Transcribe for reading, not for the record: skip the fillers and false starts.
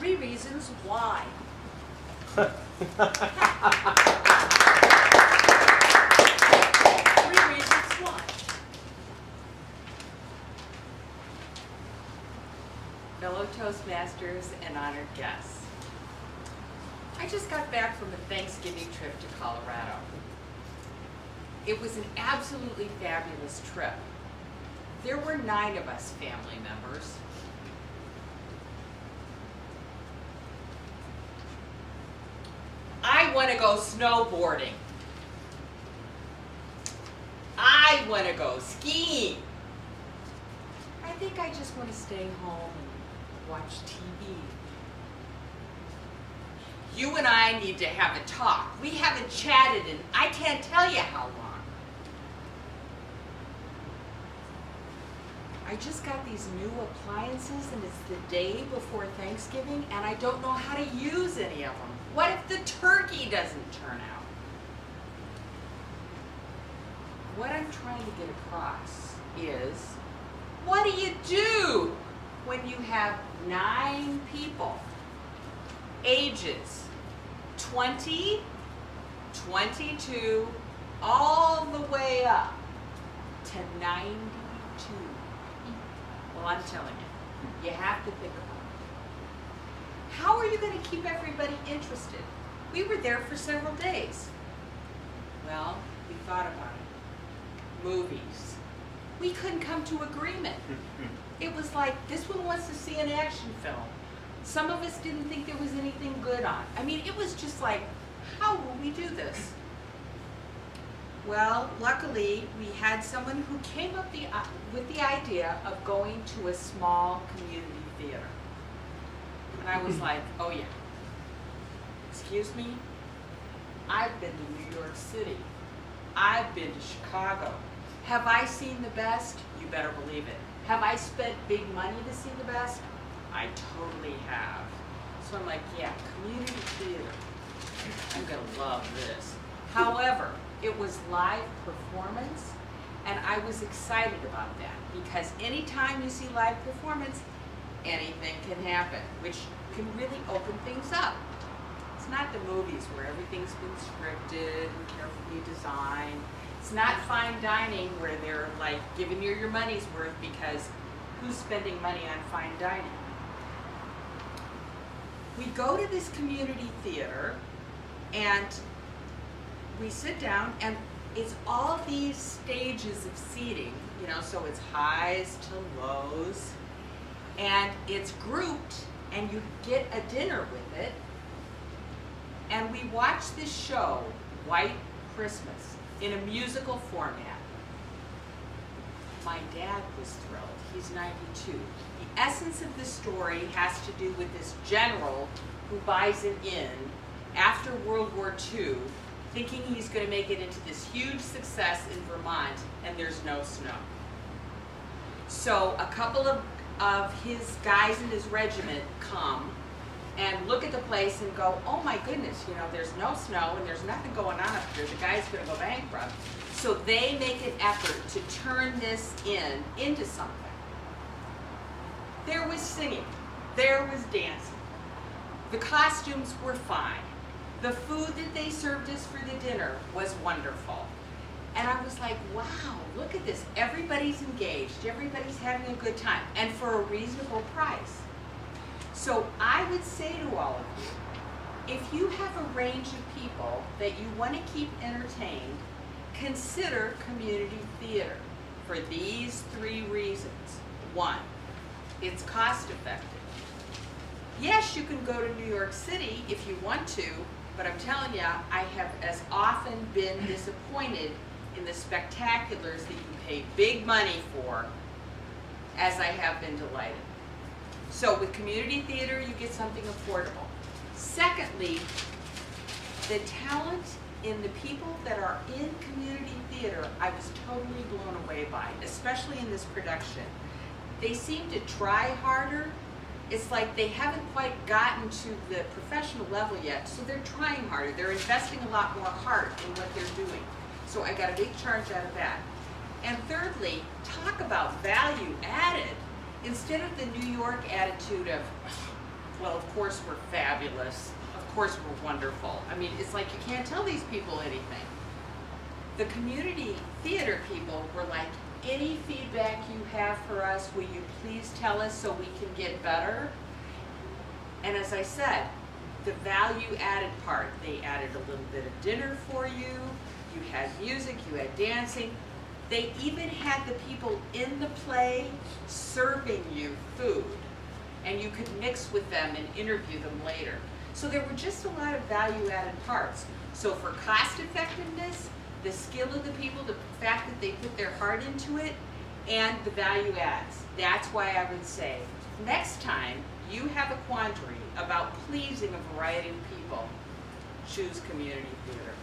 3 reasons why. 3 reasons why. Fellow Toastmasters and honored guests. I just got back from a Thanksgiving trip to Colorado. It was an absolutely fabulous trip. There were 9 of us family members. I want to go snowboarding. I want to go skiing. I think I just want to stay home and watch TV. You and I need to have a talk. We haven't chatted in I can't tell you how long. I just got these new appliances and it's the day before Thanksgiving and I don't know how to use any of them. What if the turkey doesn't turn out? What I'm trying to get across is, what do you do when you have 9 people, ages 20, 22, all the way up to 92? Well, I'm telling you, you have to think about it. How are you going to keep everybody interested? We were there for several days. Well, we thought about it. Movies. We couldn't come to agreement. It was like, this one wants to see an action film. Some of us didn't think there was anything good on. I mean, it was just like, how will we do this? Well, luckily, we had someone who came up with the idea of going to a small community theater. And I was like, oh yeah. Excuse me? I've been to New York City. I've been to Chicago. Have I seen the best? You better believe it. Have I spent big money to see the best? I totally have. So I'm like, yeah, community theater. I'm gonna love this. However, it was live performance, and I was excited about that because anytime you see live performance, anything can happen, which can really open things up. It's not the movies where everything's been scripted and carefully designed. It's not fine dining where they're like giving you your money's worth because who's spending money on fine dining? We go to this community theater and we sit down and it's all these stages of seating, you know, so it's highs to lows, and it's grouped and you get a dinner with it. And we watch this show, White Christmas, in a musical format. My dad was thrilled. He's 92. The essence of the story has to do with this general who buys an inn after World War II, thinking he's going to make it into this huge success in Vermont, and there's no snow. So a couple of his guys in his regiment come and look at the place and go, oh my goodness, you know, there's no snow and there's nothing going on up here. The guy's going to go bankrupt. So they make an effort to turn this inn into something. There was singing. There was dancing. The costumes were fine. The food that they served us for the dinner was wonderful. And I was like, wow, look at this. Everybody's engaged. Everybody's having a good time. And for a reasonable price. So I would say to all of you, if you have a range of people that you want to keep entertained, consider community theater for these 3 reasons. 1, it's cost effective. Yes, you can go to New York City if you want to, but I'm telling you, I have as often been disappointed in the spectaculars that you pay big money for as I have been delighted. So with community theater, you get something affordable. Secondly, the talent in the people that are in community theater, I was totally blown away by, especially in this production. They seem to try harder. It's like they haven't quite gotten to the professional level yet, so they're trying harder. They're investing a lot more heart in what they're doing. So I got a big charge out of that. And thirdly, talk about value added. Instead of the New York attitude of, Well, of course we're fabulous. Of course we're wonderful. I mean, it's like you can't tell these people anything. The community theater people were like, any feedback you have for us, will you please tell us so we can get better? And as I said, the value added part, they added a little bit of dinner for you, you had music, you had dancing. They even had the people in the play serving you food, and you could mix with them and interview them later. So there were just a lot of value added parts. So for cost effectiveness, the skill of the people, the fact that they put their heart into it, and the value adds. That's why I would say, next time you have a quandary about pleasing a variety of people, choose community theater.